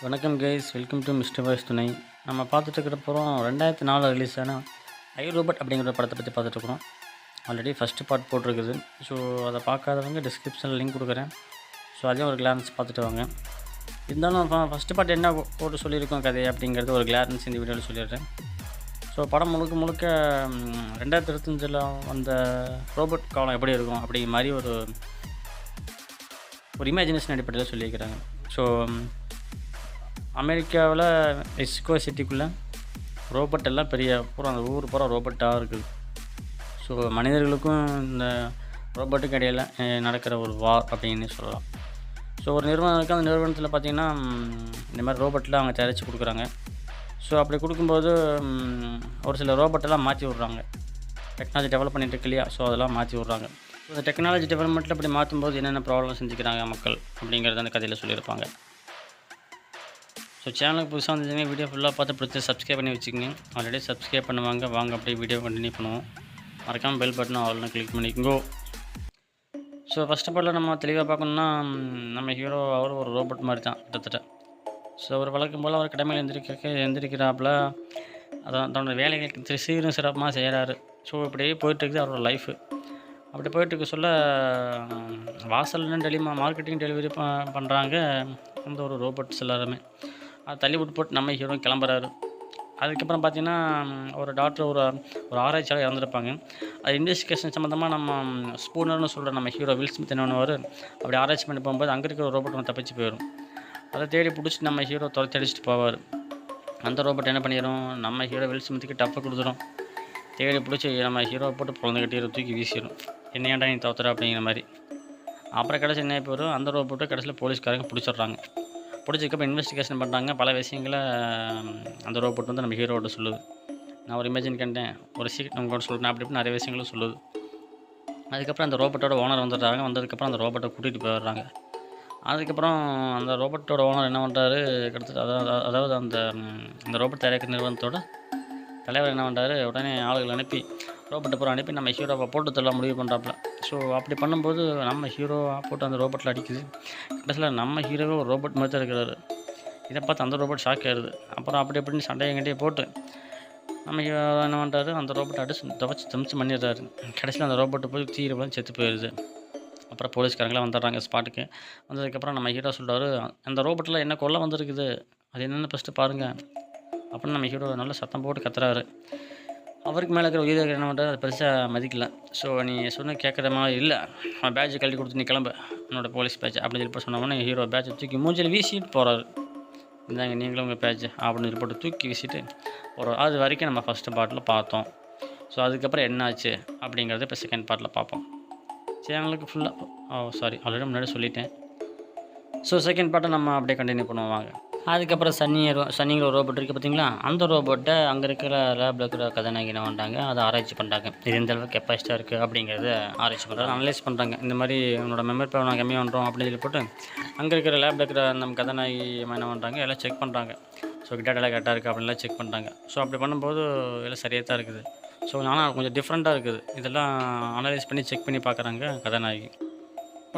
வணக்கம் guys, welcome to mister voice துணை. நம்ம பார்த்துட்டு இருக்கிற படம் 2004 ரிலீஸ் ஆன ஐ ரோபோட் அப்படிங்கிற ஒரு படத்தை பற்றி பார்த்துட்ருக்குறோம். ஆல்ரெடி ஃபஸ்ட்டு பார்ட் போட்டிருக்குது. ஸோ அதை பார்க்காதவங்க டிஸ்கிரிப்ஷனில் லிங்க் கொடுக்குறேன். ஸோ அதையும் ஒரு கிளான்ஸ் பார்த்துட்டு வாங்க. இருந்தாலும் ஃபஸ்ட்டு பார்ட் என்ன போட்டு சொல்லியிருக்கோம் கதை அப்படிங்கிறது ஒரு கிளான்ஸ் இந்த வீடியோவில் சொல்லிடுறேன். ஸோ படம் முழுக்க 2025 அந்த ரோபோட் காலம் எப்படி இருக்கும் அப்படிங்கிற மாதிரி ஒரு இமேஜினேஷன் அடிப்படையில் சொல்லியிருக்கிறாங்க. ஸோ அமெரிக்காவில் மெக்சிகோ சிட்டிக்குள்ளே ரோபோட் எல்லாம் அந்த ஊர் பூரா ரோபோட்டாக இருக்குது. ஸோ மனிதர்களுக்கும் இந்த ரோபோட்டுக்கு இடையில் நடக்கிற ஒரு வார் அப்படின்னு சொல்லலாம். ஸோ ஒரு நிறுவனம் இருக்குது. அந்த நிறுவனத்தில் பார்த்திங்கன்னா இந்த மாதிரி ரோபோட்டில் அவங்க தயாரித்து கொடுக்குறாங்க. ஸோ அப்படி கொடுக்கும்போது ஒரு சில ரோபோட்டெல்லாம் மாற்றி விட்றாங்க. டெக்னாலஜி டெவலப் பண்ணிட்டு இருக்கு இல்லையா, ஸோ அதெல்லாம் மாற்றி விட்றாங்க. ஸோ அந்த டெக்னாலஜி டெவலப்மெண்ட்டில் அப்படி மாற்றும்போது என்னென்ன ப்ராப்ளம் செஞ்சுக்கிறாங்க மக்கள் அப்படிங்கிறத அந்த கதையில் சொல்லியிருப்பாங்க. ஸோ சேனலுக்கு புதுசாக வந்துச்சுங்க, வீடியோ ஃபுல்லாக பார்த்து பிடிச்சி சப்ஸ்கிரைப் பண்ணி வச்சுக்கோங்க. ஆல்ரெடி சப்ஸ்கிரைப் பண்ணுவாங்க. வாங்க அப்படியே வீடியோ கண்டினியூ பண்ணுவோம். மறக்காமல் பெல் பட்டனை ஆல்னு கிளிக் பண்ணிக்கோ. ஸோ ஃபஸ்ட் ஆஃப் ஆல் நம்ம தெளிவாக பார்க்கணுன்னா, நம்ம ஹீரோ அவர் ஒரு ரோபோட் மாதிரி தான் கிட்டத்தட்ட. ஸோ ஒரு வழக்கம் போல் அவர் கடமையில் எந்திரிக்கிறாப்புல அதான் தன்னோட வேலைகளுக்கு சீரும் சிறப்பாக செய்கிறாரு. ஸோ இப்படியே போயிட்டுருக்குது அவரோட லைஃபு. அப்படி போயிட்டுருக்க சொல்ல வாசல்னு மார்க்கெட்டிங் டெலிவரி பண்ணுறாங்க அந்த ஒரு ரோபோட்ஸ் எல்லாருமே. அதை தள்ளி போட்டு நம்ம ஹீரோ கிளம்புறாரு. அதுக்கப்புறம் பார்த்திங்கன்னா ஒரு டாக்டர் ஒரு ஆராய்ச்சியாளர் இறந்துருப்பாங்க. அது இன்வெஸ்டிகேஷன் சம்மந்தமாக நம்ம ஸ்பூனர்னு சொல்கிற நம்ம ஹீரோ வில் ஸ்மித் என்ன பண்ணுவார், அப்படி ஆராய்ச்சி பண்ணி போகும்போது அங்கே இருக்கிற ஒரு ரோபோட் ஒன்று தப்பிச்சு போயிடும். அதை தேடி பிடிச்சி நம்ம ஹீரோ துரத்தி அடிச்சுட்டு போவார். அந்த ரோபோட் என்ன பண்ணிடும், நம்ம ஹீரோ வில் ஸ்மித்துக்கு டப்பை கொடுத்துடும். தேடி பிடிச்சி நம்ம ஹீரோவை போட்டு குழந்தைகிட்ட தூக்கி வீசிடும். என்னையாண்டா நீ தோத்துற அப்படிங்கிற மாதிரி. அப்புறம் கடைசி என்ன போயிடும், அந்த ரோபோட்டை கடைசியில் போலீஸ்காரங்க பிடிச்சிட்றாங்க. பிடிச்சதுக்கப்புறம் இன்வெஸ்டிகேஷன் பண்ணுறாங்க. பல விஷயங்களை அந்த ரோபோட் வந்து நம்ம ஹீரோவோட சொல்லுது. நான் ஒரு இமேஜின் கண்டேன், ஒரு சீக்கிரம் நம்ம கூட சொல்கிறேன், அப்படி நிறைய விஷயங்களும் சொல்லுது. அதுக்கப்புறம் அந்த ரோபோட்டோட ஓனர் வந்துடுறாங்க. வந்ததுக்கப்புறம் அந்த ரோபோட்டை கூட்டிகிட்டு போயிடுறாங்க. அதுக்கப்புறம் அந்த ரோபோட்டோட ஓனர் என்ன பண்ணுறாரு, கிட்டத்தட்ட அதாவது அந்த ரோபோட் தயாரிக்கிற நிறுவனத்தோட தலைவர் என்ன பண்ணுறாரு, உடனே ஆளுகள் அனுப்பி ரோபோட்டை பூரா அனுப்பி நம்ம ஹீரோவை போட்டு தள்ள முடிவு பண்ணுறாப்புல. ஸோ அப்படி பண்ணும்போது நம்ம ஹீரோவாக போட்டு அந்த ரோபோட்டில் அடிக்குது. கடைசியில் நம்ம ஹீரோவே ஒரு ரோபோட் மாதிரி தான் இருக்கிறாரு. இதை பார்த்து அந்த ரோபோட் ஷாக் ஆயிடுது. அப்புறம் அப்படி எப்படின்னு சண்டையை போட்டு நம்ம ஹீரோ என்ன பண்ணுறாரு, அந்த ரோபோட்டை அடிச்சு தமிச்சு பண்ணிடுறாரு. கடைசியில் அந்த ரோபோட்டை போய் தீர போய் செத்து போயிடுது. அப்புறம் போலீஸ்காரங்களாம் வந்துடுறாங்க ஸ்பாட்டுக்கு. வந்ததுக்கப்புறம் நம்ம ஹீரோ சொல்கிறாரு, அந்த ரோபோட்டில் என்ன கொல்ல வந்திருக்குது, அது என்னென்னு ஃபஸ்ட்டு பாருங்கள் அப்படின்னு நம்ம ஹீரோ நல்லா சத்தம் போட்டு கத்துறாரு. அவருக்கு மேலே இருக்கிற உயிரிழக்க என்ன பண்ணுறாரு, அதை பெருசாக மதிக்கல. ஸோ நீ சொன்ன கேட்குற மாதிரி இல்லை, அவன் பேட்சை கழட்டி கொடுத்து நீ கிளம்பு, என்னோட போலீஸ் பேட்ச் அப்படின்னு சொல்லி சொன்னோன்னே ஹீரோ பேட்சை தூக்கி மூஞ்சில் வீசிட்டு போகிறாரு. இந்தாங்க நீங்களும் உங்கள் பேட்ச் அப்படின்னு சொல்லி போட்டு தூக்கி வீசிட்டு போகிறோம். அது வரைக்கும் நம்ம ஃபஸ்ட்டு பார்ட்டில் பார்த்தோம். ஸோ அதுக்கப்புறம் என்னாச்சு அப்படிங்கிறத இப்போ செகண்ட் பார்ட்டில் பார்ப்போம். சேனலுக்கு ஃபுல்லாக ஆல்ரெடி முன்னாடி சொல்லிட்டேன். ஸோ செகண்ட் பார்ட்டை நம்ம அப்படியே கண்டினியூ பண்ணுவாங்க. அதுக்கப்புறம் சன்னிங்கிற ஒரு ரோபோட் இருக்குது பார்த்தீங்களா, அந்த ரோபோட்டை அங்கே இருக்கிற லேபில் இருக்கிற கதாநாயகி என்ன பண்ணுறாங்க, அதை ஆராய்ச்சி பண்ணுறாங்க. இது எந்த அளவுக்கு கெப்பாசிட்டியாக இருக்குது அப்படிங்கிறத ஆராய்ச்சி பண்ணுறாங்க, அனலைஸ் பண்ணுறாங்க. இந்த மாதிரி உன்னோட மெமரி பவர் நான் கம்மி பண்ணுறோம் அப்படின்னு சொல்லி போட்டு அங்கே இருக்கிற லேபில் இருக்கிற நம்ம கதாநாயகி என்ன பண்ணுறாங்க, எல்லாம் செக் பண்ணுறாங்க. ஸோ டேட்டாலாம் கரெக்டாக இருக்குது அப்படின்லாம் செக் பண்ணுறாங்க. ஸோ அப்படி பண்ணும்போது எல்லாம் சரியாக தான் இருக்குது. ஸோ ஆனால் கொஞ்சம் டிஃப்ரெண்ட்டாக இருக்குது. இதெல்லாம் அனலைஸ் பண்ணி செக் பண்ணி பார்க்குறாங்க கதாநாயகி.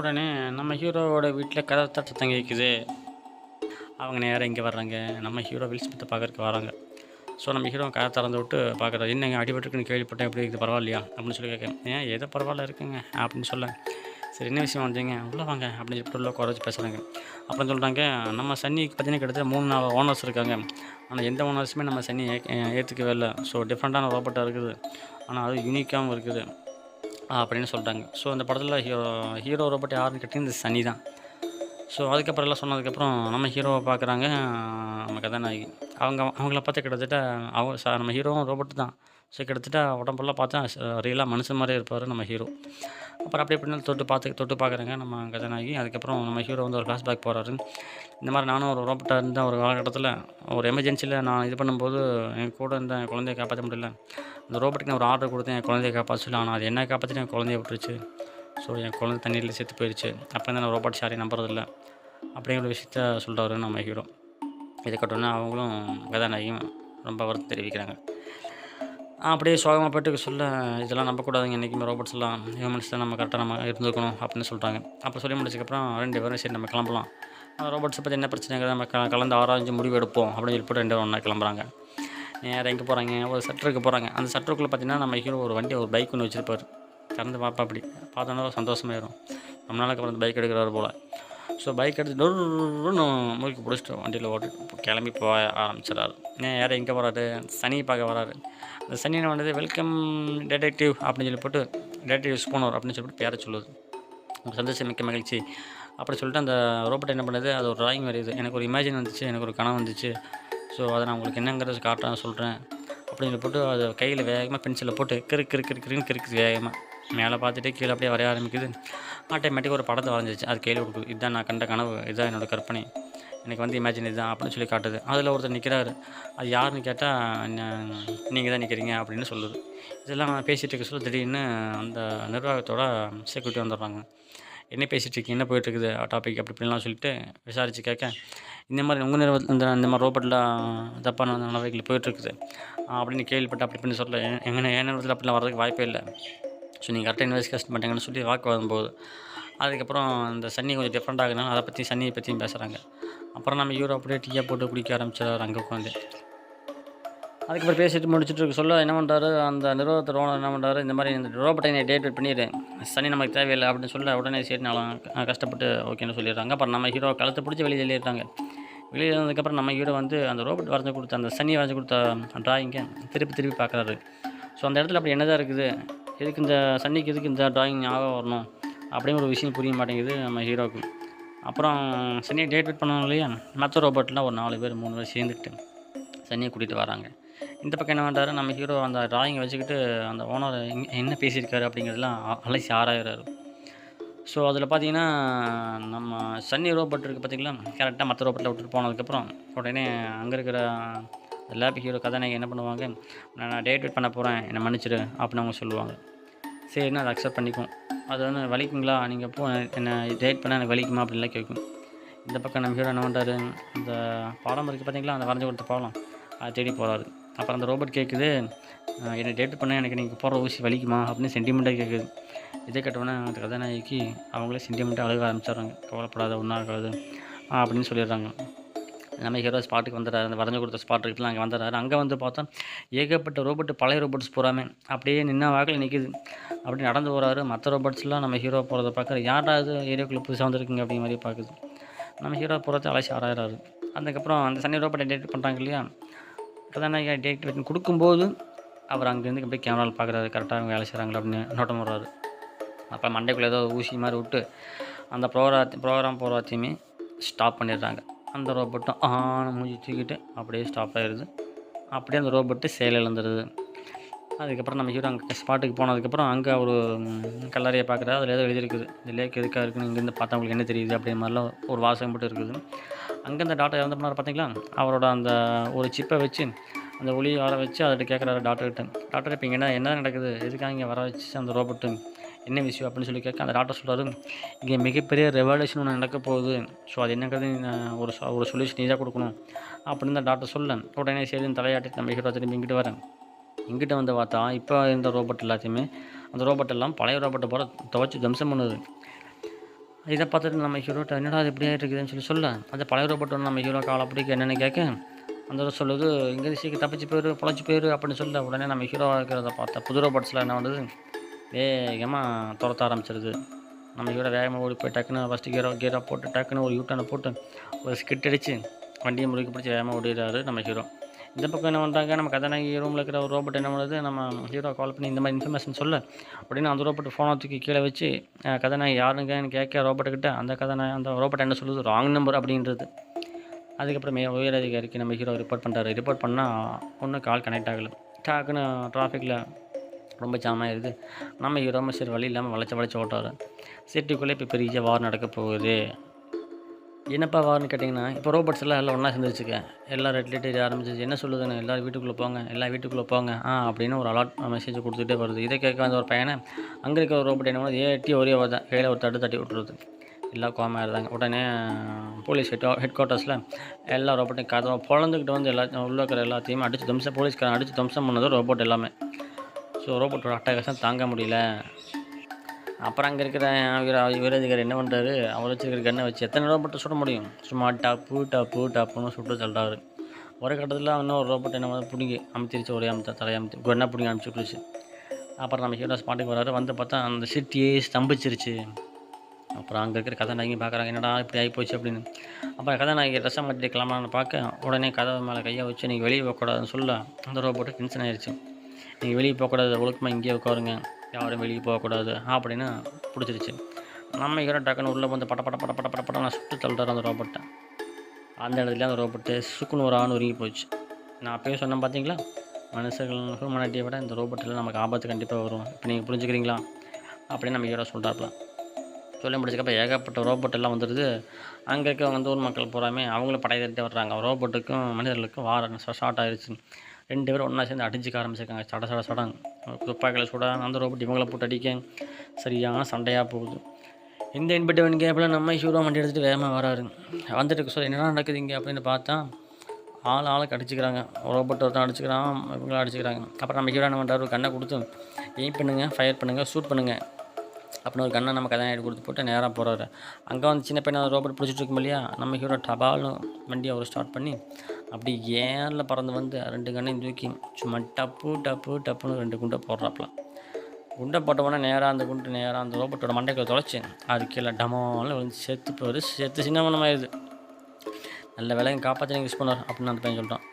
உடனே நம்ம ஹீரோவோட வீட்டில் கதை சத்தம் கேட்குது. அவங்க நேராக இங்கே வர்றாங்க. நம்ம ஹீரோ வில் ஸ்மித்தை பார்க்கறதுக்கு வராங்க. ஸோ நம்ம ஹீரோ கதை திறந்து விட்டு பார்க்குறாரு. என்னங்க அடிபட்டுருக்குன்னு கேள்விப்பட்டேன், எப்படி இருக்குது பரவாயில்லையா அப்படின்னு சொல்லி கேட்குறேன். ஏன் எதை பரவாயில்ல இருக்குங்க அப்படின்னு சொல்ல, சரி என்ன விஷயம் வந்தீங்க உள்ளே வாங்க அப்படின்னு சொல்லிட்டு உள்ள குறைச்சி பேசுகிறாங்க. அப்புறம் சொல்கிறாங்க, நம்ம சன்னிக்கு பார்த்தீங்கன்னா கிட்டத்தட்ட 3-4 ஓனர்ஸ் இருக்காங்க. ஆனால் எந்த ஓனர்ஸுமே நம்ம சன்னி ஏற்றுக்கவே இல்லை. ஸோ டிஃப்ரெண்ட்டான ரோபோட்டாக இருக்குது, ஆனால் அது யூனிக்காகவும் இருக்குது அப்படின்னு சொல்கிறாங்க. ஸோ அந்த படத்தில் ஹீரோ ரோபோட் யாருன்னு கேட்டிங்கன்னா இந்த சன்னி தான். ஸோ அதுக்கப்புறம் எல்லாம் சொன்னதுக்கப்புறம் நம்ம ஹீரோவை பார்க்குறாங்க நம்ம கதாநாயகி. அவங்கள பார்த்து கிட்டத்தட்ட நம்ம ஹீரோவும் ரோபோட்டு தான். ஸோ கிட்டத்தட்ட உடம்பெல்லாம் பார்த்தா ரியலாக மனுஷன் மாதிரியே இருப்பார் நம்ம ஹீரோ. அப்புறம் அப்படி எப்படினாலும் தொட்டு பார்க்குறாங்க நம்ம கதாநாயகி. அதுக்கப்புறம் நம்ம ஹீரோ வந்து ஒரு ஃப்ளாஷ்பேக் போகிறாரு. இந்த மாதிரி நானும் ஒரு ரோபோட்டாக இருந்தேன் ஒரு காலகட்டத்தில். ஒரு எமர்ஜென்சியில் நான் இது பண்ணும்போது என் கூட இருந்த என் குழந்தைய காப்பாற்ற முடியல. அந்த ரோபோட்டுக்கு நான் ஒரு ஆர்டர் கொடுத்தேன், என் குழந்தைய காப்பாற்ற சொல்லி. ஆனால் அது என்ன காப்பாற்றிட்டு என் குழந்தைய விட்டுருச்சு. ஸோ என் குழந்தை தண்ணீரில் செத்து போயிடுச்சு. அப்போ தான் நான் ரோபோட் யாரையும் நம்புறதில்லை அப்படிங்கிற விஷயத்த சொல்கிறாரு நம்ம ஹீரோ. இதை கட்டோன்னே அவங்களும் கதாநாயகியும் ரொம்ப வருத்தம் தெரிவிக்கிறாங்க. அப்படியே சோகமாக போய்ட்டு சொல்ல, இதெல்லாம் நம்பக்கூடாதுங்க, இன்றைக்குமே ரோபோட்ஸ் எல்லாம் ஹியூமன்ஸ் தான் நம்ம கரெக்டாக நம்ம இருந்துக்கணும் அப்படின்னு சொல்கிறாங்க. அப்போ சொல்லி முடிச்சதுக்கப்புறம் 2 பேரும் சரி நம்ம கிளம்பலாம் அந்த ரோபோட்ஸை பற்றி என்ன பிரச்சனைங்கிறத நம்ம கலந்து ஆராய்ஞ்சு முடிவு எடுப்போம் அப்படின்னு சொல்லி போட்டு 2 பேரும் ஒன்றா கிளம்புறாங்க. நேரா எங்கே போகிறாங்க, ஒரு ஷட்டருக்கு போகிறாங்க. அந்த ஷட்டருக்குள்ளே பார்த்தீங்கன்னா நம்ம ஹீரோ ஒரு வண்டி ஒரு பைக் ஒன்று வச்சுருப்பார். திறந்து அப்படி பார்த்தோன்னா சந்தோஷமாயிரும். ரொம்ப நாளுக்கு அப்புறம் அந்த பைக் எடுக்கிறாரு போல். ஸோ பைக் எடுத்து டொருன்னு முறுக்கி பிடிச்சிட்டு வண்டியில் ஓட்டிட்டு கிளம்பி போக ஆரம்பிச்சிடறாரு. நேரா எங்கே போகிறாரு, சனியை பார்க்க வராரு. அந்த சனி என்ன பண்ணுறது, வெல்கம் டிடெக்டிவ் அப்படின்னு சொல்லி போட்டு டிடெக்டிவ் ஸ்பூனர் அப்படின்னு சொல்லிட்டு பேரை சொல்லுது. ஒரு சந்தோஷம் மிக்க மகிழ்ச்சி அப்படி சொல்லிட்டு அந்த ரோபோட் என்ன பண்ணுது, அது ஒரு டிராயிங் வரையுது. எனக்கு ஒரு இமேஜின் வந்துச்சு, எனக்கு ஒரு கனவு வந்துச்சு. ஸோ அதை நான் உங்களுக்கு என்னங்கிறது காட்டுறேன் சொல்கிறேன் அப்படின்னு சொல்லி போட்டு அதை கையில் வேகமாக பென்சிலில் போட்டு கிறுக்குன்னு கிறுக்குது வேகமாக. மேலே பார்த்துட்டு கீழே அப்படியே வரைய ஆரம்பிக்குது. ஆட்டோமேட்டிக்காக ஒரு படத்தை வரைஞ்சிச்சு. அது கையில் கொடுக்குது. இதுதான் நான் கண்ட கனவு, இதுதான் என்னோடய கற்பனை, எனக்கு வந்து இமேஜின் இதுதான் அப்படின்னு சொல்லி காட்டுது. அதில் ஒருத்தர் நிற்கிறாரு. அது யாருன்னு கேட்டால் நீங்கள் தான் நிற்கிறீங்க அப்படின்னு சொல்லுது. இதெல்லாம் நான் பேசிகிட்டு இருக்க சொல்ல திடீர்னு அந்த நிர்வாகத்தோட செக்யூரிட்டி வந்துடுறாங்க. என்ன பேசிகிட்டு இருக்கீங்க, என்ன போயிட்டுருக்குது டாபிக் அப்படி இப்படிலாம் சொல்லிட்டு விசாரித்து கேட்க, இந்த மாதிரி உங்கள் நிறுவனத்தில் இந்த மாதிரி ரோபோட்லாம் தப்பான நடவடிக்கைகள் போயிட்டுருக்குது அப்படின்னு கேள்விப்பட்டு அப்படி இப்படின்னு சொல்ல, என் நிறுவனத்தில் அப்படிலாம் வரதுக்கு வாய்ப்பே இல்லை. ஸோ நீங்கள் கரெக்டாக இன்வெஸ்டிகேஷன் பண்ணிட்டீங்கன்னு சொல்லி வாக்குவாதம் போகுது. அதுக்கப்புறம் இந்த சன்னி கொஞ்சம் டிஃப்ரெண்ட் ஆகுதுனால அதை பற்றி சன்னியை பற்றியும் பேசுகிறாங்க. அப்புறம் நம்ம ஹீரோ அப்படியே டீயை போட்டு குடிக்க ஆரம்பிச்சார் அங்கே உட்காந்து. அதுக்கப்புறம் பேசிட்டு முடிச்சுட்டு இருக்க சொல்ல என்ன பண்ணுறாரு, அந்த நிறுவனத்தோட ஓனர் என்ன பண்ணுறாரு, இந்த மாதிரி இந்த ரோபோட்டை நீ டேட் பண்ணிடு, சனி நமக்கு தேவையில்லை அப்படின்னு சொல்ல உடனே சரி நான் கஷ்டப்பட்டு ஓகேன்னு சொல்லிடுறாங்க. அப்புறம் நம்ம ஹீரோ கழுத்தை பிடிச்சி வெளியே தள்ளிடுறாங்க. வெளியே வந்ததுக்கப்புறம் நம்ம ஹீரோ வந்து அந்த ரோபோட் வரைஞ்சி கொடுத்த அந்த சனியை வரைஞ்சி கொடுத்த ட்ராயிங்கை திருப்பி பார்க்குறாரு. ஸோ அந்த இடத்துல அப்படி என்ன தான் இருக்குது, எதுக்கு இந்த சன்னிக்கு எதுக்கு இந்த ட்ராயிங் ஞாபகம் வரணும் அப்படின்னு ஒரு விஷயம் புரிய மாட்டேங்குது நம்ம ஹீரோவுக்கு. அப்புறம் சனியை டேட் பண்ணணும் இல்லையா, மற்ற ரோபோட்லாம் ஒரு 4 பேர் 3 பேர் சேர்ந்துட்டு சனியை கூட்டிகிட்டு வராங்க. இந்த பக்கம் என்ன பண்ணுறாரு, நம்ம ஹீரோ அந்த ட்ராயிங்கை வச்சுக்கிட்டு அந்த ஓனர் என்ன பேசியிருக்காரு அப்படிங்கிறதுலாம் அலசி ஆராயிறாரு. ஸோ அதில் பார்த்தீங்கன்னா நம்ம சன்னி ரோபோட் இருக்குது பார்த்திங்களா, கரெக்டாக மற்ற ரோபோட்டில் விட்டுட்டு போனதுக்கப்புறம் உடனே அங்கே இருக்கிற லேப் ஹீரோ கதாநாயகி என்ன பண்ணுவாங்க, நான் டேட் பண்ண போகிறேன் என்னை மன்னிச்சிடு அப்படின்னு அவங்க சொல்லுவாங்க. சரின்னு அதை அக்செப்ட் பண்ணிக்கும். அது வந்து வலிக்குங்களா, நீங்கள் எப்போ என்னை டேட் பண்ணால் எனக்கு வலிக்குமா அப்படின்லாம் கேட்கும். இந்த பக்கம் நம்ம ஹீரோ என்ன பண்ணுறாரு, இந்த பாலம் இருக்குது பார்த்தீங்களா, அந்த வரைஞ்சி கொடுத்த பாலம் அதை தேடி போகிறாரு. அப்புறம் அந்த ரோபோட் கேட்குது, என்னை டேட் பண்ண எனக்கு நீங்கள் போடுற ஊசி வலிக்குமா அப்படின்னு சென்டிமெண்ட்டாக கேட்குது. இதை கேட்டவுடனே அந்த கதாநாயகி அவங்களே சென்டிமெண்ட்டாக அழுக ஆரம்பிச்சிடுறாங்க. கவலைப்படாத ஒன்றும் ஆகாது அப்படின்னு சொல்லிடுறாங்க. நம்ம ஹீரோ ஸ்பாட்டுக்கு வந்துடுறாரு, அந்த வரைஞ்சி கொடுத்த ஸ்பாட் இருக்குல்ல அங்கே வந்துடுறாரு. அங்கே வந்து பார்த்தா ஏகப்பட்ட ரோபோட்டு, பழைய ரோபோட்ஸ் பூராமே அப்படியே நின்ன வாக்கில் நிற்கிது. அப்படி நடந்து போகிறாரு. மற்ற ரோபோட்ஸ்லாம் நம்ம ஹீரோ போகிறத பார்க்குற, யாராவது ஏரியாக்குள்ளே புதுசாக வந்துருக்குங்க அப்படிங்கிற மாதிரி பார்க்குது. நம்ம ஹீரோ போகிறத அலசி ஆராயிறாரு. அதுக்கப்புறம் அந்த சனி ரோபோட்டை டேட் பண்ணுறாங்க இல்லையா, கதாநாயகி டேட் பண்ணி கொடுக்கும்போது அவர் அங்கேருந்து அப்படியே கேமராவில் பார்க்குறாரு, கரெக்டாக அவங்க வேலை செய்கிறாங்களா அப்படின்னு நோட்டம் வர்றாரு. அப்போ மண்டைக்குள்ளே ஏதோ ஊசி மாதிரி விட்டு அந்த ப்ரோக்ராம் போகிறத்தையுமே ஸ்டாப் பண்ணிடுறாங்க. அந்த ரோபோட்டும் மூஞ்சி தூக்கிட்டு அப்படியே ஸ்டாப் ஆகிடுது. அப்படியே அந்த ரோபோட்டு செயல் இழந்துடுது. அதுக்கப்புறம் நம்ம ஹீரோ அங்கே ஸ்பாட்டுக்கு போனதுக்கப்புறம் அங்கே ஒரு கல்லறையை பார்க்குறாரு. அதில் ஏதோ எழுதியிருக்குது, இந்த லேக் எதுக்காக இருக்குன்னு இங்கேருந்து பார்த்தா உங்களுக்கு என்ன தெரியுது அப்படிங்கிற மாதிரிலாம் ஒரு வாசகம் மட்டும் இருக்குது. அங்கே அந்த டாக்டர் இறந்து போனார் பார்த்தீங்களா, அவரோட அந்த ஒரு சிப்பை வச்சு அந்த ஒளியை வர வச்சு அதில் கேட்குறாரு டாக்டர்கிட்ட, டாக்டர் இப்போ இங்கே என்ன நடக்குது, எதுக்காக இங்கே வர வச்சு அந்த ரோபோட்டு என்ன விஷயம் அப்படின்னு சொல்லி கேட்க, அந்த டாக்டர் சொல்கிறாரு, இங்கே மிகப்பெரிய ரெவல்யூஷன் ஒன்று நடக்க போகுது. ஸோ அது என்னங்கிறது ஒரு சொல்யூஷன் நீ தான் கொடுக்கணும் அப்படின்னு தான் டாக்டர் சொல்ல, உடனே சரின்னு தலையாட்டி நம்ம ஹீரோ திரும்பி இங்கிட்டு வரேன். இங்கிட்ட வந்து பார்த்தா இப்போ இருந்த ரோபோட் எல்லாத்தையுமே அந்த ரோபோட் எல்லாம் பழைய ரோபோட்டை போல துவைச்சி தம்சம் பண்ணுது. இதை பார்த்துட்டு நம்ம ஹீரோட்ட என்னடா அது எப்படியே இருக்குதுன்னு சொல்ல, அந்த பழைய ரோபோட் ஒன்று நம்ம ஹீரோ காலை பிடிக்க என்னென்னு கேட்க, அந்த சொல்லுது இங்கே சீக்கிரம் தப்பிச்சு போயிரு பொழைச்சி போயிரு அப்படின்னு சொல்ல, உடனே நம்ம ஹீரோவாக இருக்கிறத பார்த்தா புது ரோபோட்ஸ்லாம் என்ன பண்ணுது, வேகமாக துரத்த ஆரம்பிச்சிருது. நம்ம ஹீரோ வேகமாக ஓடி போய் டக்குன்னு ஃபஸ்ட்டு கீரை போட்டு டக்குன்னு ஒரு யூட்டனை போட்டு ஒரு ஸ்கிட் அடித்து வண்டியை முறுக்கி பிடிச்சி வேகமாக ஓடிடுறாரு நம்ம ஹீரோ. இந்த பக்கம் என்ன பண்ணுறாங்க, நம்ம கதாநாயகி ரூமில் இருக்கிற ஒரு ரோபோட் என்ன பண்ணுறது, நம்ம ஹீரோ கால் பண்ணி இந்த மாதிரி இன்ஃபர்மேஷன் சொல்ல, அப்படின்னு அந்த ரோபோட் ஃபோனை தூக்கி கீழே வச்சு கதாநாயகி யாருங்கன்னு கேட்க ரோபோட்டுக்கிட்ட அந்த ரோபோட் என்ன சொல்லுது, ராங் நம்பர் அப்படின்றது. அதுக்கப்புறம் உயர் அதிகாரிக்கு நம்ம ஹீரோ ரிப்போர்ட் பண்ணுறாரு. ரிப்போர்ட் பண்ணால் ஒன்றும் கால் கனெக்ட் ஆகலை. டாக்குன்னு டிராஃபிக்கில் ரொம்ப ஜாம் ஆகிடுது. நம்ம ஹீரோம சரி வழி இல்லாமல் வளைச்சி ஓட்டாரு. சிட்டிக்குள்ளே இப்போ பெரிய வார் நடக்க போகுது. என்னப்பா வார்னு கேட்டிங்கன்னா, இப்போ ரோபோட்ஸ் எல்லாம் ஒன்றா சேர்ந்துருச்சுக்க, எல்லாம் ரெட் லைட் எரிய ஆரம்பிச்சிச்சு. என்ன சொல்லுதுன்னு, எல்லோரும் வீட்டுக்குள்ளே போங்க, எல்லாம் வீட்டுக்குள்ளே போங்க அப்படின்னு ஒரு அலர்ட் மெசேஜ் கொடுத்துட்டே வருது. இதை கேட்க வந்த ஒரு பையனை அங்கே இருக்க ஒரு ரோபோட் என்ன பண்ணுது, எட்டி ஒரே தான் கையில் ஒரு தட்டி விட்டுருது. எல்லாம் கோமாயிருந்தாங்க. உடனே போலீஸ் ஹெட் குவார்ட்டர்ஸில் எல்லா ரோபோட்டையும் கதவை பொழந்துக்கிட்டு வந்து உள்ள இருக்கிற எல்லாத்தையும் அடித்து போலீஸ்காரன் அடித்து தம்சம் பண்ணது ரோபோட் எல்லாமே. ஸோ ரோபோட்டோட அட்டகாசம் தாங்க முடியல. அப்புறம் அங்கே இருக்கிற வீரதிகாரி என்ன பண்ணுறாரு, அவர் வச்சிருக்கிற கன்னை வச்சு எத்தனை ரோபோட்டை சுட முடியும், சும்மா டப்பு டப்பு டப்புன்னு சுட்டு தள்ளுறாரு. ஒரு கட்டத்தில் இன்னும் ரோபோட் என்ன பண்ண பிடிங்கி அமுத்திருச்சு, ஒரே தலையமுத்தி கன்னை பிடிங்கி அனுப்பிச்சி விட்டுருச்சு. அப்புறம் நம்ம ஹீரோ ஸ்பாட்டுக்கு வராரு, வந்து பார்த்தா அந்த சிட்டியே ஸ்தம்பிச்சிருச்சு. அப்புறம் அங்கே இருக்கிற கதாநாயகி பார்க்குறாங்க, என்னடா இப்படி ஆகிப்போச்சு அப்படின்னு. அப்புறம் கதாநாயகி ட்ரெஸ்ஸை மாட்டிட்டு கிளம்பலான்னு பார்க்க, உடனே கதவு மேலே கையை வச்சு நீங்கள் வெளியே போகக்கூடாதுன்னு சொல்ல அந்த ரோபோட்டு டென்ஷன் ஆயிடுச்சு. நீங்கள் வெளியே போகக்கூடாது, ஒழுக்கமாக இங்கேயே உட்காருங்க, யாரும் வெளியே போகக்கூடாது அப்படின்னு பிடிச்சிருச்சு. நம்ம ஹீரோ டக்குன்னு உள்ளே வந்து பட்ட பட்ட பட்ட பட்ட பட்ட பட்ட நான் சுட்டு தள்ளுறாரு அந்த ரோபோட்டை. அந்த இடத்துல அந்த ரோபோட்டு சுக்குன்னு ஒரு ஆண் உருங்கி போச்சு. நான் அப்பயே சொன்னேன் பார்த்தீங்களா, மனுஷர்கள் ஹியூமனிட்டியை விட இந்த ரோபோட்டில் நமக்கு ஆபத்து கண்டிப்பாக வரும். இப்போ நீங்கள் புரிஞ்சுக்கிறீங்களா அப்படின்னு நம்ம ஹீரோ சொல்கிறாப்புல. சொல்லி முடிச்சக்கப்போ ஏகப்பட்ட ரோபோட் எல்லாம் வந்துடுது. அங்கே இருக்க வந்து ஊர் மக்கள் பூராமே அவங்களும் படை தட்டி வர்றாங்க. ரோபோட்டுக்கும் மனிதர்களுக்கும் ஸ்டார்ட் ஆகிடுச்சு. 2 பேரும் ஒன்றா சேர்ந்து அடிச்சுக்க ஆரம்பிச்சிருக்காங்க. சட துப்பாக்கியில் சுட அந்த ரோபோட் இவங்களை போட்டு அடிக்க சரியான சண்டையாக போகுது. இந்த இன்பட்டவன் கேப்பில் நம்ம ஹீரோ வண்டி எடுத்துகிட்டு வேகமாக வராரு. வந்துட்டு சொல்லி என்னென்ன நடக்குது இங்கே அப்படின்னு பார்த்தா ஆளுக்கு அடிச்சுக்கிறாங்க. ரோபோட் ஒருத்தன் அடிச்சுக்கிறான், இவங்களும் அடிச்சுக்கிறாங்க. அப்புறம் நம்ம ஹீரோ என்ன பண்ணுறாரு, ஒரு கண்ணை கொடுத்து எய்ம் பண்ணுங்கள், ஃபயர் பண்ணுங்கள், ஷூட் பண்ணுங்கள் அப்படின்னு ஒரு கண்ணை நம்ம கதாநாயகி கொடுத்து போட்டு நேராக போகிறாரு. அங்கே வந்து சின்ன பையனை ரோபோட் பிடிச்சிட்டு இருக்கும் இல்லையா, நம்ம ஹீரோ டபால்னு வண்டியை அவர் ஸ்டார்ட் பண்ணி அப்படி ஏரில் பறந்து வந்து 2 கண்ணையும் தூக்கி சும்மா டப்பு டப்பு டப்புன்னு 2 குண்டை போடுறாப்புல. குண்டை போட்டவுடனே நேராக அந்த குண்டு நேராக அந்த ரோபோட்டோட மண்டைக்குள்ள தொலைச்சி அது கீழே டமால்னு வந்து செத்து போகுது. செத்து சின்னமனமாயிருது. நல்ல வேலையும் காப்பாற்றி யூஸ் பண்ணார் அப்படின்னு அந்த பையன் சொல்லிட்டான்.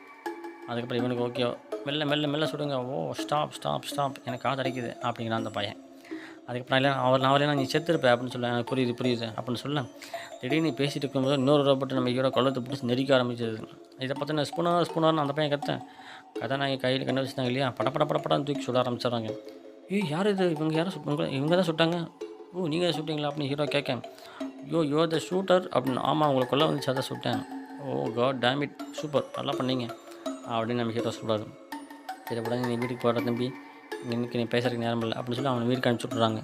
அதுக்கப்புறம் இவனுக்கு ஓகே, மெல்ல மெல்ல மெல்ல சுடுங்க, ஓ ஸ்டாப் ஸ்டாப் ஸ்டாப் எனக்கு காது அடைக்குது அப்படிங்கிறான் அந்த பையன். அதுக்கப்புறம் இல்லை நான் நீ செத்துருப்பேன் அப்படின்னு சொல்ல, எனக்கு புரியுது அப்படின்னு சொல்ல, திடீர்னு பேசிகிட்டு இருக்கும்போது இன்னொரு ரோபோட்டு நம்ம ஹீரோ கழுத்தை பிடிச்சி நெரிக்க ஆரம்பிச்சது. இதை பார்த்தா ஸ்பூனார்னு அந்த பையன் கத்தேன். கதாநாயகி கையில் கண்ணு வச்சுட்டாங்க இல்லையா, படப்படன்னு தூக்கி சுட ஆரம்பிச்சிடுறாங்க. யார் இது, இவங்க யாரும் இவங்க தான் சுட்டாங்க, ஓ நீங்கள் தான் சுட்டிங்களா அப்படின்னு ஹீரோ கேட்க, யோ த ஷூட்டர் அப்படின்னு. ஆமாம் உங்களுக்குள்ளே வந்து சதை சுட்டேன். ஓ காட் டேமிட், சூப்பர் நல்லா பண்ணீங்க அப்படின்னு நம்ம ஹீரோ சொல்கிறாரு. சரி உடனே நீ வீட்டுக்கு போகிற தம்பி, இன்னைக்கு நீ பேசுறதுக்கு நேரம் இல்லை அப்படின்னு சொல்லி அவனை வீட்டுக்கு அனுப்பிச்சி விட்றாங்க.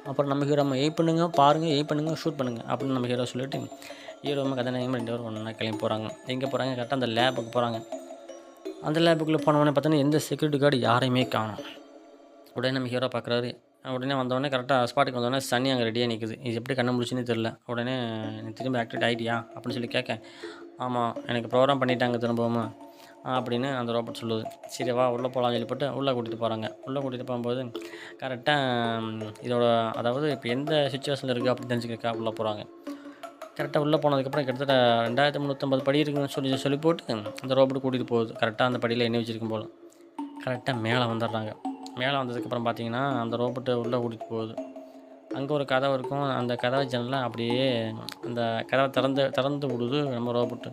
அப்புறம் நம்ம ஹீரோ எய்ம் பண்ணுங்கள், பாருங்கள், எய்ம் பண்ணுங்கள், ஷூட் பண்ணுங்கள் அப்படின்னு நம்ம ஹீரோ சொல்லிவிட்டு ஹீரோவும் கதாநாயகமும் 2 பேரும் ஒன்றா கிளம்பி போகிறாங்க. எங்கே போகிறாங்க, கரெக்டாக அந்த லேபுக்கு போகிறாங்க. அந்த லேபுக்குள்ளே போனவொடனே பார்த்தோன்னா எந்த செக்யூரிட்டி கார்டு யாரையுமே காணும். உடனே நம்ம ஹீரோ பார்க்குறாரு. உடனே வந்தவொடனே கரெக்டாக ஸ்பாட்டுக்கு வந்தோடனே சன்னி அங்கே ரெடியாக நிற்குது. இது எப்படி கண்ண முடிச்சுன்னு தெரில. உடனே நீ திரும்ப ஆக்டிவேட் ஆகிட்டியா அப்படின்னு சொல்லி கேட்க, ஆமாம் எனக்கு ப்ரோக்ராம் பண்ணிட்டாங்க திரும்பவும் அப்படின்னு அந்த ரோபோட் சொல்லுது. சரி வா உள்ளே போகலான்னு சொல்லி போட்டு உள்ளே கூட்டிகிட்டு போகிறாங்க. உள்ளே கூட்டிகிட்டு போகும்போது கரெக்டாக இதோட அதாவது இப்போ எந்த சுச்சுவேஷனில் இருக்குது அப்படின்னு தெரிஞ்சுக்கிறக்கா உள்ளே போகிறாங்க. கரெக்டாக உள்ளே போனதுக்கப்புறம் கிட்டத்தட்ட 2350 படி இருக்குன்னு சொல்லி போட்டு அந்த ரோபோட் கூட்டிகிட்டு போகுது. கரெக்டாக அந்த படியில் எண்ணி வச்சுருக்கும் போல். கரெக்டாக மேலே வந்துடுறாங்க. மேலே வந்ததுக்கப்புறம் பார்த்தீங்கன்னா அந்த ரோபோட்டை உள்ளே கூட்டிகிட்டு போகுது. அங்கே ஒரு கதவு இருக்கும். அந்த கதவை ஜன்னலை அப்படியே அந்த கதவை திறந்து விடுது நம்ம ரோபோட்டு.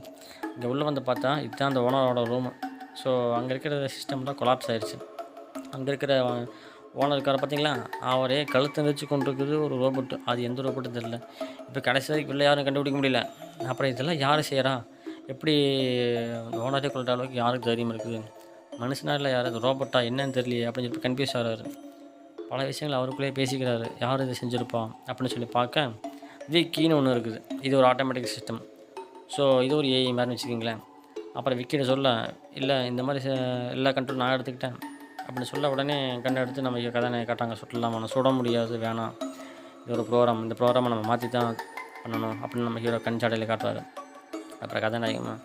இங்கே உள்ளே வந்து பார்த்தா இதுதான் அந்த ஓனரோட ரூமு. ஸோ அங்கே இருக்கிற சிஸ்டம்லாம் கொலாப்ஸ் ஆகிடுச்சு. அங்கே இருக்கிற ஓனர் இருக்கார் பார்த்தீங்களா, அவரே கழுத்தை நெரிச்சு கொண்டு இருக்குது ஒரு ரோபோட்டு. அது எந்த ரோபோட்டும் தெரியல. இப்போ கடைசி வரைக்கும் இல்லை யாரும் கண்டுபிடிக்க முடியல. அப்புறம் இதெல்லாம் யார் செய்கிறா, எப்படி ஓனரே கொள்கிற அளவுக்கு யாருக்கு தைரியம் இருக்குது, மனுஷனா இல்லை யார் அது ரோபோட்டா என்னன்னு தெரியலையே அப்படின்னு சொல்லி கன்ஃபியூஸ் ஆகிறாரு. பல விஷயங்கள் அவருக்குள்ளேயே பேசிக்கிறாரு, யார் இதை செஞ்சுருப்பா அப்படின்னு சொல்லி பார்க்க விக்கின்னு ஒன்று இருக்குது. இது ஒரு ஆட்டோமேட்டிக் சிஸ்டம். ஸோ இது ஒரு ஏஐ மாதிரின்னு வச்சுக்கிங்களேன். அப்புறம் விக்கிட்ட சொல்ல, இல்லை இந்த மாதிரி எல்லா கண்ட்ரோல் நான் எடுத்துக்கிட்டேன் அப்படின்னு சொல்ல, உடனே கண்ணை எடுத்து நம்ம கதாநாயகி காட்டாங்க. சுட்டலாமா, நான் சுட முடியாது, வேணாம், இது ஒரு ப்ரோக்ராம், இந்த ப்ரோக்ராமை நம்ம மாற்றி தான் பண்ணணும் அப்படின்னு நம்ம ஹீரோ கண் சாடையில் காட்டுறாரு. அப்புறம் கதாநாயகமாக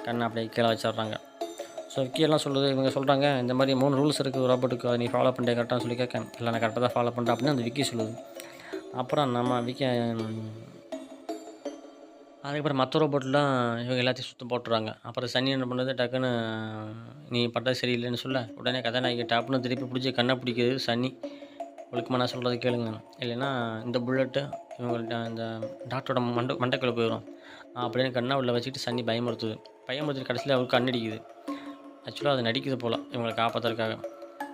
கண்ணை அப்படியே கீழே வச்சிடுறாங்க. ஸோ விக்கியெல்லாம் சொல்லுது, இவங்க சொல்கிறாங்க இந்த மாதிரி 3 ரூல்ஸ் இருக்குது ரோபோட்டுக்கு, அதை நீ ஃபாலோ பண்ணுற கரெக்டாக சொல்லி கேட்க, இல்லை நான் கரெக்டாக தான் ஃபாலோ பண்ணுறேன் அப்படின்னு அந்த விக்கி சொல்லுது. அப்புறம் நம்ம அதுக்கப்புறம் மற்ற ரோபோட்லாம் இவங்க எல்லாத்தையும் சுத்தம் போட்டுறாங்க. அப்புறம் சன்னி என்ன பண்ணுறது, டக்குன்னு நீ பட்டது சரியில்லைன்னு சொல்ல, உடனே கதாநாயகி டாப்னு திருப்பி பிடிச்சி கண்ணை பிடிக்குது சன்னி. ஒழுக்கமாக நான் சொல்கிறது கேளுங்க, இல்லைன்னா இந்த புல்லட்டு இவங்கள்ட்ட இந்த டாக்டரோட மண்டைக்குள்ளே போயிடும் அப்படின்னு கண்ணை உள்ள வச்சுக்கிட்டு சன்னி பயமுறுத்துட்டு கடைசியில் அவருக்கு கண்ணடிக்குது. ஆக்சுவலாக அது நடிக்குது போல் இவங்களை காப்பாற்றுறதுக்காக.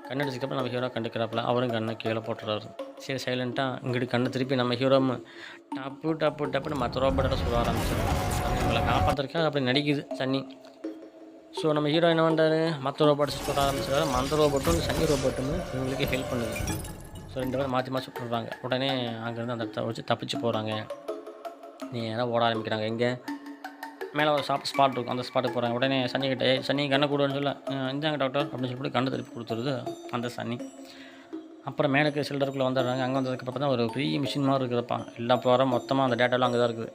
கண்ணடிச்சதுக்கப்புறம் நம்ம ஹீரோ கண்டுக்கிறாப்புல, அவரும் கண்ணை கீழே போட்டுறாரு. சரி சைலண்ட்டாக இங்கிட்டு கண்ணை திருப்பி நம்ம ஹீரோவும் டப்புன்னு மற்ற ரோபோட்டோட சொல்ல ஆரம்பிச்சிடும். இவங்களை காப்பாற்றுறதுக்காக அப்படி நடிக்குது சன்னி. ஸோ நம்ம ஹீரோ என்ன பண்ணுறாரு, மற்ற ரோபோட்ஸ் சொல்ல ஆரம்பிச்சிடாரு. மற்ற ரோபோட்டும் சன்னி ரோபோட்டுன்னு இவங்களுக்கு ஹெல்ப் பண்ணுது. ஸோ 2 பேரும் மாற்றி விட்டுறாங்க. உடனே அங்கேருந்து அந்த இடத்த வச்சு தப்பிச்சு போகிறாங்க. நேராக ஓட ஆரம்பிக்கிறாங்க. எங்கே மேலே ஒரு ஸ்பாட் இருக்கும், அந்த ஸ்பாட்டுக்கு போகிறாங்க. உடனே சன்னி கண்ணை கூடுன்னு சொல்ல, இந்தாங்க டாக்டர் அப்படின்னு சொல்லிட்டு கண்ணை திருப்பி கொடுத்துருது அந்த சன்னி. அப்புறம் மேலுக்கு சிலிண்டருக்குள்ளே வந்துடுறாங்க. அங்கே வந்ததுக்கப்புறம் பார்த்தா ஒரு பெரிய மிஷின் மாதிரி இருக்குதுப்பா. எல்லா ப்ரோக்ராம் மொத்தமாக அந்த டேட்டாலாம் அங்கே தான் இருக்குது.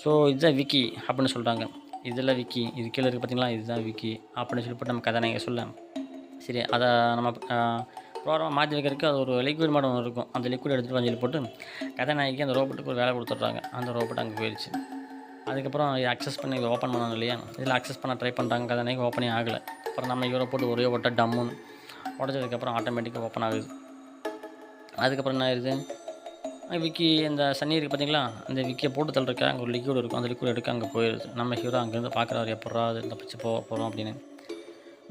ஸோ இதுதான் விக்கி அப்படின்னு சொல்கிறாங்க. இதில் விக்கி இது கீழே இருக்குது பார்த்தீங்களா, இதுதான் விக்கி அப்படின்னு சொல்லி போட்டு நம்ம கதாநாயகி சொல்ல, சரி அதை நம்ம ப்ரோக்ராம் மாற்றி வைக்கிறதுக்கு அது ஒரு லிக்விட் மாடம் இருக்கும். அந்த லிக்விட் எடுத்துகிட்டு வந்து போட்டு கதாநாயகிக்கு அந்த ரோபோட்டுக்கு ஒரு வேலை கொடுத்துட்றாங்க. அந்த ரோபோட் அங்கே போயிடுச்சு. அதுக்கப்புறம் இதை அக்சஸ் பண்ணி ஓப்பன் பண்ணணும் இல்லையா, இதில் அக்சஸ் பண்ண ட்ரை பண்ணுறாங்க. கதாநாயகி ஓப்பனே ஆகலை. அப்புறம் நம்ம ஹீரோ போட்டு ஒரே ஓட்ட டம்முன்னு உடச்சதுக்கப்புறம் ஆட்டோமேட்டிக்காக ஓப்பன் ஆகுது. அதுக்கப்புறம் என்ன ஆயிடுது, விக்கி இந்த சன்னி இருக்குது பார்த்தீங்களா, அந்த விக்கியை போட்டு தள்ளுறக்க அங்கே ஒரு லிக்விட் இருக்கும். அந்த லிக்விட் எடுக்க அங்கே போயிடுது. நம்ம ஹீரோ அங்கேருந்து பார்க்குறாரு, எப்பட்றா அது தப்பிச்சு போகிறோம் அப்படின்னு.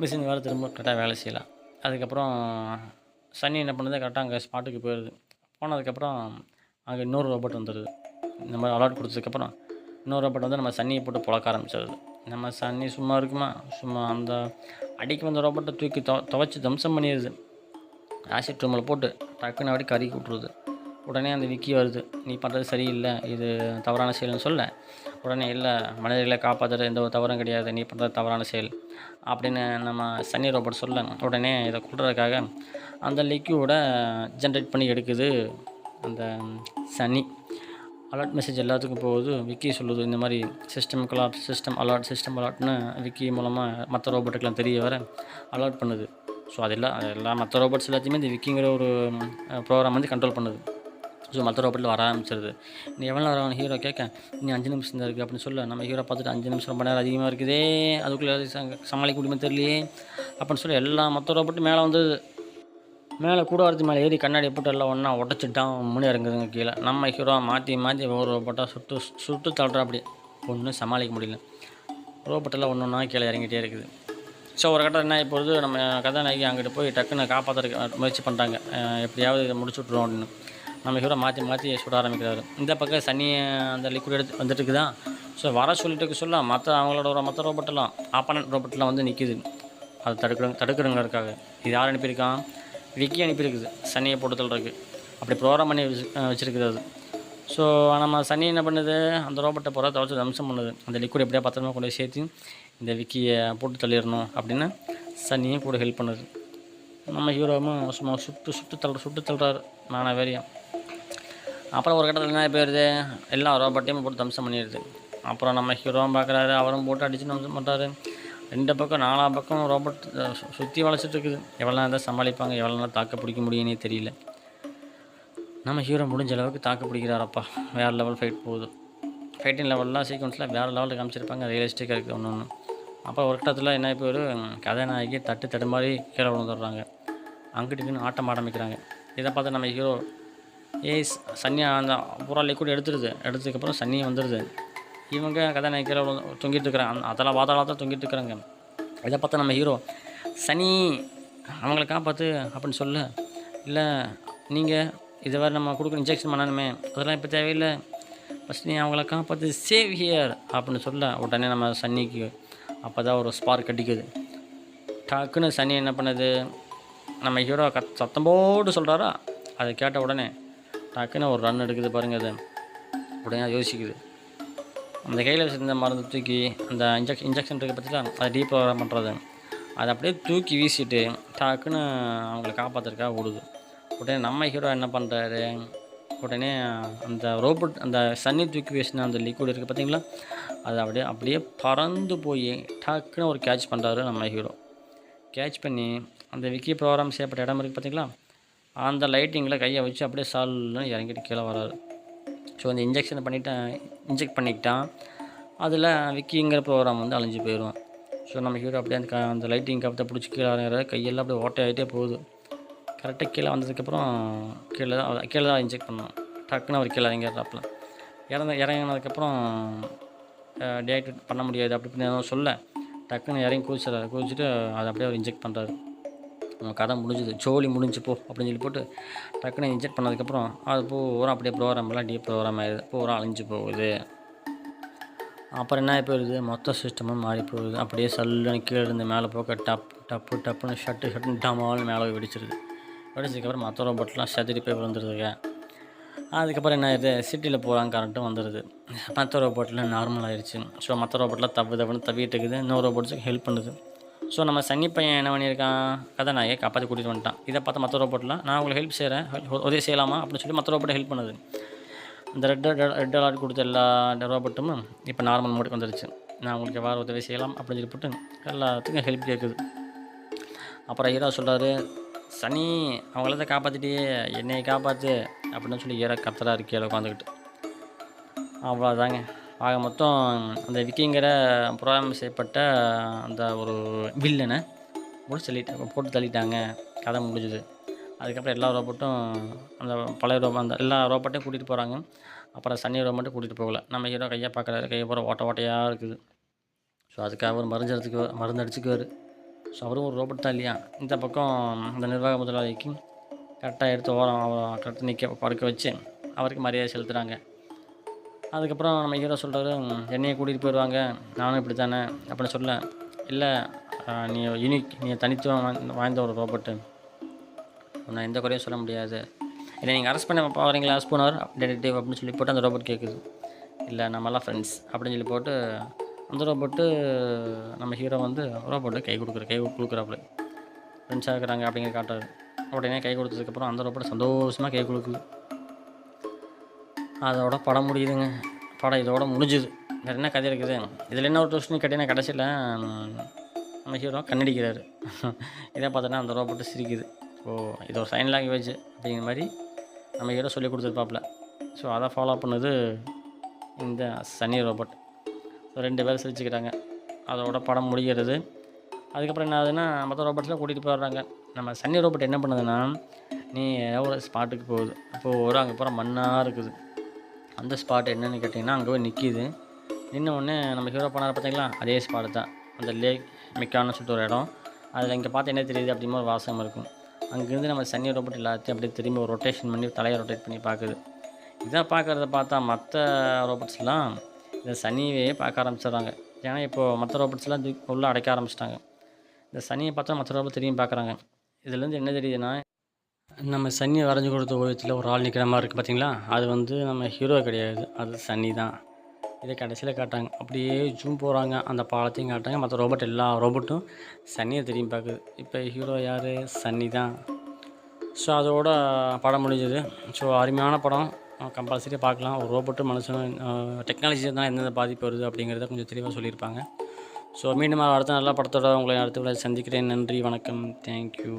மிஷின் வேறு திரும்ப கரெக்டாக வேலை செய்யலாம். அதுக்கப்புறம் சன்னி என்ன பண்ணுது, கரெக்டாக அங்கே ஸ்பாட்டுக்கு போயிடுது. போனதுக்கப்புறம் அங்கே இன்னொரு ரோபோட் வந்துடுது. இந்த மாதிரி அலர்ட் கொடுத்ததுக்கப்புறம் இன்னொரு ரோபோட் வந்து நம்ம சன்னியை போட்டு புழக்க ஆரம்பிச்சிடுது. நம்ம சன்னி சும்மா இருக்குமா, சும்மா அந்த அடிக்கு வந்த ரோபோட்டை தூக்கி துவைச்சி தம்சம் பண்ணிடுது. ஆசிட் ரூமில் போட்டு டக்குன்னு அப்படி கறி விட்ருது. உடனே அந்த விக்கி வருது, நீ பண்ணுறது சரியில்லை, இது தவறான செயல்னு சொல்ல, உடனே இல்லை மனிதர்களை காப்பாற்றுறது எந்த ஒரு தவறும் கிடையாது, நீ பண்ணுறது தவறான செயல் அப்படின்னு நம்ம சன்னி ரோபோட் சொல்ல, உடனே இதை கொள்றதுக்காக அந்த லிக்யூடை ஜென்ரேட் பண்ணி எடுக்குது அந்த சன்னி. அலர்ட் மெசேஜ் எல்லாத்துக்கும் போகுது. விக்கி சொல்லுது இந்த மாதிரி சிஸ்டம் அலர்ட்னு விக்கி மூலமாக மற்ற ரோபோட்டுக்கெலாம் தெரிய வர அலர்ட் பண்ணுது. ஸோ எல்லா மற்ற ரோபோட்ஸ் எல்லாத்தையுமே இந்த விக்கிங்கிற ஒரு ப்ரோக்ராம் வந்து கண்ட்ரோல் பண்ணுது. ஸோ மற்ற ரோபோட்டில் வர ஆரம்பிச்சிருது. நீ எவ்வளோ நேரம் ஹீரோ கேட்க, நீ 5 நிமிஷம் தான் இருக்குது அப்படின்னு சொல்ல, நம்ம ஹீரோ பார்த்துட்டு 5 நிமிஷம் ரொம்ப நேரம் அதிகமாக இருக்குதே, அதுக்குள்ளே சமாளிக்க முடியுமா தெரியலையே அப்படின்னு சொல்லி எல்லா மற்ற ரோபோட்டும் மேலே வந்து மேலே கூட வரது மேலே ஏறி கண்ணாடி போட்டு எல்லாம் ஒன்றா உடச்சிட்டான் முன்னே இறங்குதுங்க கீழே. நம்ம ஹீரோ மாற்றி ஒரு ரோபோட்டாக சுட்டு தள்ளுறா. அப்படி ஒன்றும் சமாளிக்க முடியல. ரோபோட்டெல்லாம் ஒன்று ஒன்றா கீழே இறங்கிட்டே இருக்குது. ஸோ ஒரு கட்டம் என்ன இப்பொழுது நம்ம கதாநாயகி அங்கிட்டு போய் டக்குன்னு காப்பாற்றுறதுக்கு முயற்சி பண்ணுறாங்க. எப்படியாவது இதை முடிச்சு விட்ருவோம் அப்படின்னு. நம்ம ஹீரோ மாற்றி சுட ஆரம்பிக்கிறாரு. இந்த பக்கம் சன்னியை அந்த லிக்விட் எடுத்து வந்துட்டு இருக்குதான். ஸோ வர சொல்லிட்டு சொல்ல அவங்களோட மற்ற ரோபோட்டெல்லாம் ஆப்பனன்ட் ரோபோட்டெல்லாம் வந்து நிற்கிது. அது தடுக்கிறவங்களுக்காக. இது யார் அனுப்பியிருக்கான், விக்கி அனுப்பியிருக்குது சன்னியை போட்டு தள்ளுறதுக்கு. அப்படி ப்ரோக்ராம் பண்ணி வச்சுருக்குது அது. ஸோ நம்ம சன்னி என்ன பண்ணுது, அந்த ரோபோட்டை போகிற துவச்சி தம்சம் பண்ணுது. அந்த லிக்விட் எப்படியா பத்திரமா கொண்டு போய் சேர்த்து இந்த விக்கியை போட்டு தள்ளிடணும் அப்படின்னு சன்னியும் கூட ஹெல்ப் பண்ணுது. நம்ம ஹீரோவும் சும்மா சுட்டு தள்ளுறாரு வேரியம். அப்புறம் ஒரு கட்டத்தில் என்ன போயிடுது, எல்லா ரோபோட்டையும் போட்டு தம்சம் பண்ணிடுது. அப்புறம் நம்ம ஹீரோவும் பார்க்குறாரு, அவரும் போட்டு அடித்து தம்சம் பண்ணுறாரு. 2 பக்கம் 4 பக்கம் ரோபோட் சுற்றி வளைச்சிட்டு இருக்குது. எவ்வளோ நேரம் சமாளிப்பாங்க, எவ்வளோ நேரம் தாக்க பிடிக்க முடியுன்னே தெரியல. நம்ம ஹீரோ முடிஞ்ச அளவுக்கு தாக்கு பிடிக்கிறாரப்பா. வேறு லெவல் ஃபைட் போகுது. ஃபைட்டிங் லெவல்லாம் சீக்வன்ஸில் வேறு லெவலில் காமிச்சிருப்பாங்க. ரியலிஸ்டிக்காக இருக்குது ஒன்று. அப்புறம் ஒரு கட்டத்தில் என்ன இப்போ ஒரு கதாநாயகி தடுமாறி கீழே விழுந்துடுறாங்க. அங்கிட்டுக்குன்னு ஆட்டம் ஆரம்பிக்கிறாங்க. இதை பார்த்து நம்ம ஹீரோ சன்னியா அந்த பூரா லிக்விட் எடுத்ததுக்கப்புறம் சன்னியை வந்துடுது. இவங்க கதாநாயகி கீழே தொங்கிட்டு இருக்கிறாங்க. அதெல்லாம் வாதாளத்தான் தொங்கிட்டு இருக்கிறாங்க. இதை பார்த்தா நம்ம ஹீரோ சனி அவங்கள காப்பாற்று அப்படின்னு சொல்ல, இல்லை நீங்கள் இதை வேறு நம்ம கொடுக்குற இன்ஜெக்ஷன் பண்ணணுமே, அதெல்லாம் இப்போ தேவையில்லை, ஃபஸ்ட் நீ அவங்கள காப்பாற்று, சேவ் ஹியர் அப்படின்னு சொல்ல, உடனே நம்ம சன்னிக்கு அப்போ தான் ஒரு ஸ்பார்க் அடிக்குது. டக்குன்னு சன்னி என்ன பண்ணுது, நம்ம ஹீரோ சத்தம் போட்டு சொல்கிறாரா, அதை கேட்ட உடனே டக்குன்னு ஒரு ரன் எடுக்குது பாருங்கள். அது உடனே யோசிக்குது. அந்த கையில் வச்சுருந்த மருந்து தூக்கி அந்த இன்ஜெக்ஷன் இருக்குது பார்த்தீங்களா, அதை டீப்ரோக்ராம் பண்ணுறது, அதை அப்படியே தூக்கி வீசிட்டு டக்குன்னு அவங்கள காப்பாற்றுறதுக்காக ஓடுது. உடனே நம்ம ஹீரோ என்ன பண்ணுறாரு, உடனே அந்த ரோபோட் அந்த சன்னி தூக்கி வீசின அந்த லிக்விட் இருக்குது பார்த்தீங்களா, அது அப்படியே பறந்து போய் டக்குன்னு ஒரு கேட்ச் பண்ணுறாரு நம்ம ஹீரோ. கேட்ச் பண்ணி அந்த விக்கி ப்ரோக்ராம் செய்யப்பட்ட இடம் இருக்குது பார்த்தீங்களா, அந்த லைட்டிங்கில் கையை வச்சு அப்படியே சால்னு இறங்கிட்டு கீழே வராரு. ஸோ அந்த இன்ஜெக்ட் பண்ணிக்கிட்டான். அதில் விக்கிங்கிற ப்ரோக்ராம் வந்து அழிஞ்சு போயிடுவான். ஸோ நம்ம ஹீரோ அப்படியே அந்த லைட்டிங் கப்பத்தை பிடிச்சி கீழே இறங்குற, கையெல்லாம் அப்படியே ஓட்டையாகிட்டே போகுது. கரெக்டாக கீழே வந்ததுக்கப்புறம் கீழே தான் இன்ஜெக்ட் பண்ணோம். டக்குன்னு அவர் கீழே இறங்கிடுறாப்புல. இறங்கினதுக்கப்புறம் டேக்ட் பண்ண முடியாது அப்படி இப்படின்னு சொல்ல, டக்குன்னு இறங்கி குதிச்சுட்டு அதை அப்படியே அவர் இன்ஜெக்ட் பண்ணுறாரு. கதை முடிஞ்சுது, ஜோலி முடிஞ்சு போ அப்படின்னு சொல்லி போட்டு டக்குன்னு இன்ஜெக்ட் பண்ணதுக்கப்புறம் அது பூரா அப்படியே ப்ரோக்ராமெல்லாம் ப்ரோக்ராம் ஆகிடுது, பூரா அழிஞ்சு போகுது. அப்புறம் என்ன போயிடுது, மொத்த சிஸ்டமும் மாறி போகுது. அப்படியே சல்லுன்னு கீழே இருந்து மேலே போக டப்புன்னு ஷட்டுன்னு டமால்னு மேலே வெடிச்சிருது. வெடிச்சதுக்கப்புறம் மற்ற ரோபோட்லாம் சதுரி போய் விழுந்துருதுங்க. அதுக்கப்புறம் என்ன ஆயிடுது, சிட்டியில் போகலாம் கரண்ட்டும் வந்துடுது. மற்ற ரோபோட்டில் நார்மல் ஆயிடுச்சு. ஸோ மற்ற ரோபோட்லாம் தப்புன்னு தவிட்டு இருக்குது. இன்னொரு ரோபோட்ஸுக்கு ஹெல்ப் பண்ணுது. ஸோ நம்ம சன்னி பையன் என்ன பண்ணியிருக்கான், கதாநாயகியை காப்பாற்றி கூட்டிகிட்டு வந்துட்டான். இதை பார்த்து மற்ற ரோபோட்லாம் நான் உங்களுக்கு ஹெல்ப் செய்கிறேன், உதவி செய்யலாமா அப்படின்னு சொல்லி மற்ற ரோபோட்டை ஹெல்ப் பண்ணுது. அந்த ரெட் அலர்ட் கொடுத்த எல்லா ரோபோட்டும் இப்போ நார்மல் மோடுக்கு வந்துருச்சு. நான் உங்களுக்கு எவ்வாறு உதவி செய்யலாம் அப்படின்னு சொல்லி போட்டு எல்லாத்துக்கும் ஹெல்ப் கேட்குது. அப்புறம் ஹீரோ சொல்கிறாரு, சனி அவங்கள காப்பாற்றிட்டியே, என்னையை காப்பாற்று அப்படின்னு சொல்லி ஹீரோ கத்துறாரு கீழே உட்காந்துக்கிட்டு. அவ்வளோதாங்க. ஆக மொத்தம் அந்த விக்கிங்கிற புரோகிராம் செய்யப்பட்ட அந்த ஒரு வில்லனை போட்டு தள்ளிட்டாங்க. கதை முடிஞ்சுது. அதுக்கப்புறம் எல்லா ரோபோட்டும் அந்த பழைய அந்த எல்லா ரோபோட்டையும் கூட்டிகிட்டு போகிறாங்க. அப்புறம் சன்னி ரோபோட்டும் கூட்டிகிட்டு போகல. நம்ம ஹீரோ கையை பார்க்குறாரு, கையை பூரா ஓட்டையாக இருக்குது. ஸோ அதுக்காக அவர் மருந்து அடிச்சுக்குவார். ஸோ அவரும் ஒரு ரோபோட் தான் இல்லையா. இந்த பக்கம் அந்த நிர்வாக முதலாளிக்கு கரெக்டாக எடுத்து ஓரம் கரெக்டாக நிற்க படுக்க வச்சு அவருக்கு மரியாதை செலுத்துகிறாங்க. அதுக்கப்புறம் நம்ம ஹீரோ சொல்கிறாரு, என்னையை கூட்டிகிட்டு போயிடுவாங்க, நானும் இப்படி தானே அப்படின்னு சொல்ல, இல்லை நீ நீ தனித்துவம் வாய்ந்த ஒரு ரோபோட்டு, நான் எந்த குறையும் சொல்ல முடியாது, இல்லை நீங்கள் அரெஸ்ட் பண்ண போகிறீங்களா ஸ்பூனர் டெடெக்டிவ் அப்படின்னு சொல்லி போட்டு அந்த ரோபோட் கேட்குது. இல்லை நம்மளாம் ஃப்ரெண்ட்ஸ் அப்படின்னு சொல்லி போட்டு அந்த ரோபோட்டு நம்ம ஹீரோ வந்து ரோபோட்டு கை கொடுக்குறாப்புல ஃப்ரெண்ட்ஸாக இருக்கிறாங்க அப்படிங்கிற காட்டுறாரு. உடனே கை கொடுத்ததுக்கப்புறம் அந்த ரோபோட்டு சந்தோஷமாக கை கொடுக்குது. அதோட படம் முடியுதுங்க. படம் இதோட முடிஞ்சுது. வேறு என்ன கதை இருக்குது இதில்? என்ன ஒரு ட்விஸ்ட்னு கேட்டிங்கன்னா கடைசியில் நம்ம ஹீரோ கண்ணடிக்கிறாரு. இதை பார்த்தோன்னா அந்த ரோபோட்டு சிரிக்குது. ஸோ இது ஒரு சைன் லாங்குவேஜ் அப்படிங்கிற மாதிரி நம்ம ஹீரோ சொல்லி கொடுத்துருப்பாப்புல. ஸோ அதை ஃபாலோ பண்ணது இந்த சன்னி ரோபோட். ஸோ 2 பேர் சிரிச்சுக்கிறாங்க. அதோட படம் முடிகிறது. அதுக்கப்புறம் என்ன ஆகுதுன்னா மற்ற ரோபோட்ஸ்லாம் கூட்டிகிட்டு போயிடுறாங்க. நம்ம சன்னி ரோபோட் என்ன பண்ணுதுன்னா, நீ ஒரு ஸ்பாட்டுக்கு போகுது. அப்போது அங்கே போகிற மண்ணாக இருக்குது. அந்த ஸ்பாட் என்னென்னு கேட்டிங்கன்னா அங்கே போய் நிற்கிது. நின்ன உடனே நம்ம ஹீரோ பண்ணார் பார்த்தீங்களா, அதே ஸ்பாட்டு தான். அந்த லேக் மிக்கான்னு சொல்லிட்டு ஒரு இடம். அதில் இங்கே பார்த்து என்ன தெரியுது அப்படிங்கிற ஒரு வாசகம் இருக்கும். அங்கேருந்து நம்ம சன்னி ரோபோட் எல்லாத்தையும் அப்படியே திரும்பி ஒரு ரொட்டேஷன் பண்ணி தலையை ரொட்டேட் பண்ணி பார்க்குது. இதை பார்க்குறத பார்த்தா மற்ற ரோபோட்ஸ்லாம் இந்த சனியவே பார்க்க ஆரம்பிச்சிடுறாங்க. ஏன்னா இப்போது மற்ற ரோபோட்ஸ்லாம் உள்ளே அடைக்க ஆரம்பிச்சிட்டாங்க. இந்த சனியை பார்த்தா மற்ற ரோபோட் திரும்பி பார்க்குறாங்க. இதுலேருந்து என்ன தெரியுதுன்னா, நம்ம சனியை வரைஞ்சி கொடுத்த ஓவியத்தில் ஒரு ஆள் நிற்கிற மாதிரி இருக்குது பார்த்தீங்களா, அது வந்து நம்ம ஹீரோ கிடையாது, அது சனி தான். இதை கடைசியில் காட்டாங்க. அப்படியே ஜூம் போகிறாங்க, அந்த பாலத்தையும் காட்டாங்க. மற்ற ரோபோட் எல்லா ரோபோட்டும் சனியை திரும்பி பார்க்குது. இப்போ ஹீரோ யார்? சனி தான். ஸோ அதோட படம் முடிஞ்சது. ஸோ அருமையான படம், கம்பல்சரியாக பார்க்கலாம். ஒரு ரோபோட்டும் மனுஷனும் டெக்னாலஜி தான் எந்தெந்த பாதிப்பு வருது அப்படிங்கிறத கொஞ்சம் தெளிவாக சொல்லியிருப்பாங்க. ஸோ மீண்டும் அடுத்த நல்ல படத்தோட உங்களை அடுத்த சந்திக்கிறேன். நன்றி, வணக்கம், தேங்க்யூ.